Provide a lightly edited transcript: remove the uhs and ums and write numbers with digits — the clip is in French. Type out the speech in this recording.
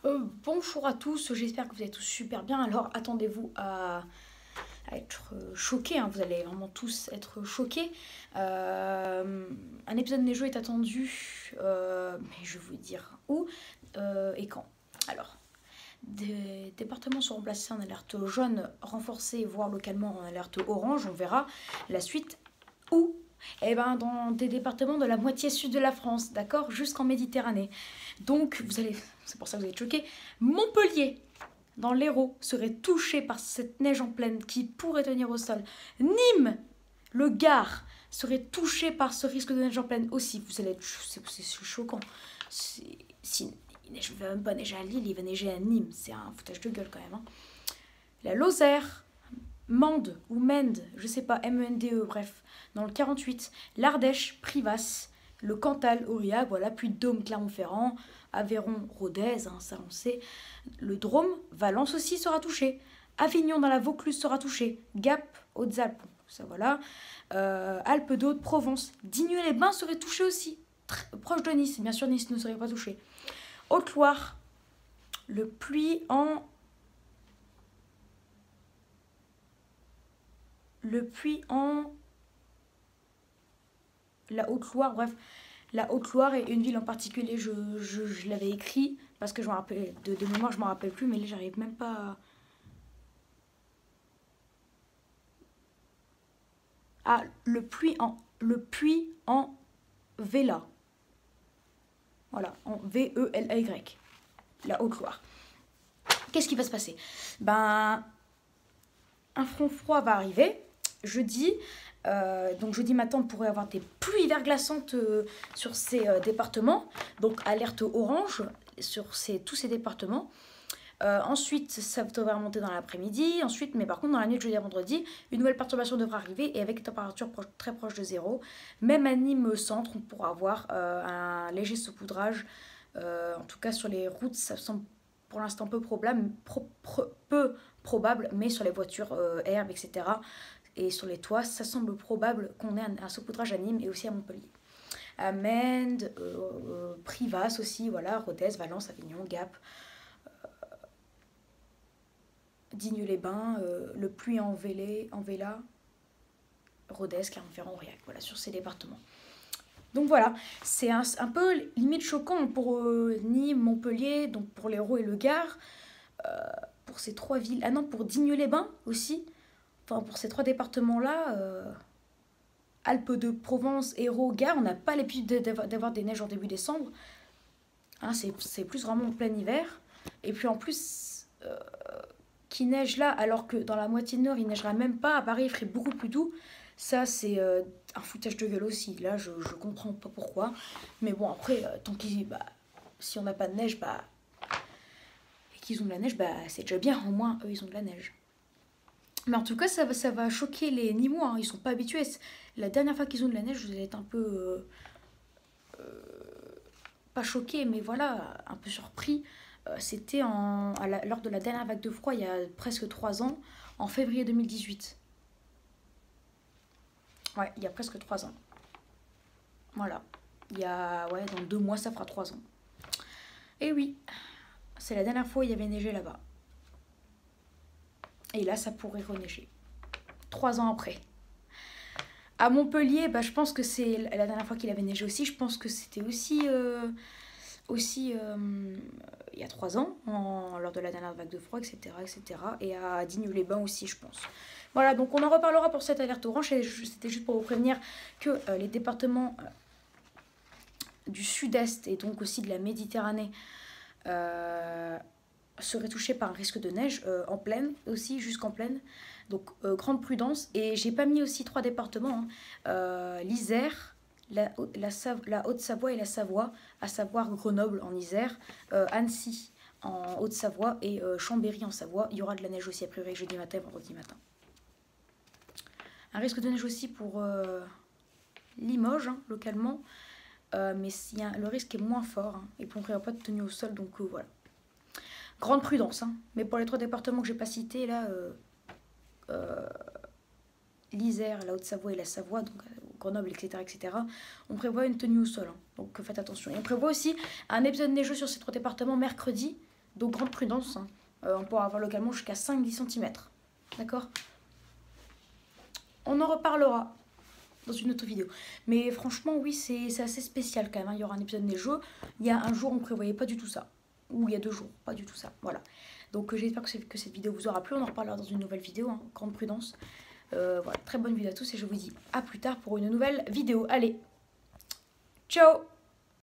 Bonjour à tous, j'espère que vous allez tous super bien. Alors attendez-vous à être choqués, hein. Vous allez vraiment tous être choqués. Un épisode neigeux est attendu, mais je vais vous dire où et quand. Alors, des départements sont remplacés en alerte jaune renforcée, voire localement en alerte orange. On verra la suite où. Eh ben, dans des départements de la moitié sud de la France, d'accord, jusqu'en Méditerranée. Donc, c'est pour ça que vous êtes choqués. Montpellier, dans l'Hérault, serait touché par cette neige en plaine qui pourrait tenir au sol. Nîmes, le Gard, serait touché par ce risque de neige en plaine aussi. Vous allez être, c'est choquant. Si il ne va même pas neiger à Lille, il va neiger à Nîmes. C'est un foutage de gueule quand même, hein. La Lozère, Mende ou Mende, je sais pas, Mende, bref, dans le 48, l'Ardèche, Privas, le Cantal, Aurillac, voilà, puis Dôme, Clermont-Ferrand, Aveyron, Rodez, hein, ça on sait. Le Drôme, Valence aussi sera touché. Avignon dans la Vaucluse sera touché. Gap, Hautes-Alpes, ça voilà. Alpes d'Haute, Provence. Digne-les-Bains serait touché aussi. Proche de Nice, bien sûr Nice ne serait pas touché. Haute-Loire, le Puy en la Haute-Loire, bref, la Haute-Loire est une ville en particulier, je l'avais écrit parce que je me rappelle, de mémoire je ne me rappelle plus, mais là j'arrive même pas à... Ah, le Puy en Véla. Voilà, en Vela-Y, la Haute-Loire. Qu'est-ce qui va se passer? Ben, un front froid va arriver jeudi. Donc jeudi matin, on pourrait avoir des pluies verglaçantes sur ces départements. Donc alerte orange sur tous ces départements. Ensuite, ça devrait remonter dans l'après-midi. Ensuite, mais par contre, dans la nuit de jeudi à vendredi, une nouvelle perturbation devra arriver et avec des températures très proches de zéro. Même à Nîmes centre, on pourra avoir un léger saupoudrage. En tout cas, sur les routes, ça semble pour l'instant peu probable, mais sur les voitures, herbes, etc. Et sur les toits, ça semble probable qu'on ait un saupoudrage à Nîmes et aussi à Montpellier. À Mende, Privas aussi, voilà, Rodez, Valence, Avignon, Gap, Digne-les-Bains, le Puy en Véla, Rodez, Clermont-Ferrand, Aurillac, voilà, sur ces départements. Donc voilà, c'est un peu limite choquant pour Nîmes, Montpellier, donc pour l'Hérault et le Gard, pour ces trois villes. Ah non, pour Digne-les-Bains aussi, enfin pour ces trois départements-là, Alpes de Provence, Hérault, Gard, on n'a pas l'habitude d'avoir des neiges en début décembre. Hein, c'est plus vraiment en plein hiver. Et puis en plus, qui neige là, alors que dans la moitié nord, il neigera même pas. À Paris, il ferait beaucoup plus doux. Ça, c'est un foutage de gueule aussi. Là, je comprends pas pourquoi. Mais bon, après, tant qu'ils... Bah, si on n'a pas de neige, bah, et qu'ils ont de la neige, bah, c'est déjà bien. Au moins, eux, ils ont de la neige. Mais en tout cas, ça va choquer les Nîmois, hein. Ils sont pas habitués. La dernière fois qu'ils ont de la neige, vous allez être un peu... pas choqués, mais voilà, un peu surpris. C'était lors de la dernière vague de froid, il y a presque 3 ans, en février 2018. Ouais, il y a presque 3 ans. Voilà. Ouais, dans 2 mois, ça fera 3 ans. Et oui, c'est la dernière fois où il y avait neigé là-bas. Et là, ça pourrait reneiger. 3 ans après. À Montpellier, bah, je pense que c'est la dernière fois qu'il avait neigé aussi. Je pense que c'était aussi il y a 3 ans, lors de la dernière vague de froid, etc. etc. Et à Digne-les-Bains aussi, je pense. Voilà, donc on en reparlera pour cette alerte orange. C'était juste pour vous prévenir que les départements du sud-est et donc aussi de la Méditerranée seraient touchés par un risque de neige en plaine aussi, jusqu'en plaine. Donc grande prudence. Et j'ai pas mis aussi 3 départements, hein. L'Isère, la Haute-Savoie et la Savoie, à savoir Grenoble en Isère, Annecy en Haute-Savoie et Chambéry en Savoie. Il y aura de la neige aussi a priori jeudi matin et vendredi matin. Un risque de neige aussi pour Limoges, hein, localement, mais le risque est moins fort, hein, et on ne prévoit pas de tenue au sol, donc voilà. Grande prudence, hein. Mais pour les 3 départements que j'ai pas cités, là, l'Isère, la Haute-Savoie et la Savoie, donc Grenoble, etc., etc., on prévoit une tenue au sol, hein, donc faites attention. Et on prévoit aussi un épisode neigeux sur ces 3 départements mercredi, Donc grande prudence, hein. On pourra avoir localement jusqu'à 5-10 cm. D'accord? On en reparlera dans une autre vidéo. Mais franchement, oui, c'est assez spécial quand même, hein. Il y aura un épisode neigeux. Il y a un jour, on ne prévoyait pas du tout ça. Ou il y a 2 jours, pas du tout ça. Voilà. Donc j'espère que cette vidéo vous aura plu. On en reparlera dans une nouvelle vidéo, hein. Grande prudence. Voilà, très bonne vidéo à tous et je vous dis à plus tard pour une nouvelle vidéo. Allez, ciao!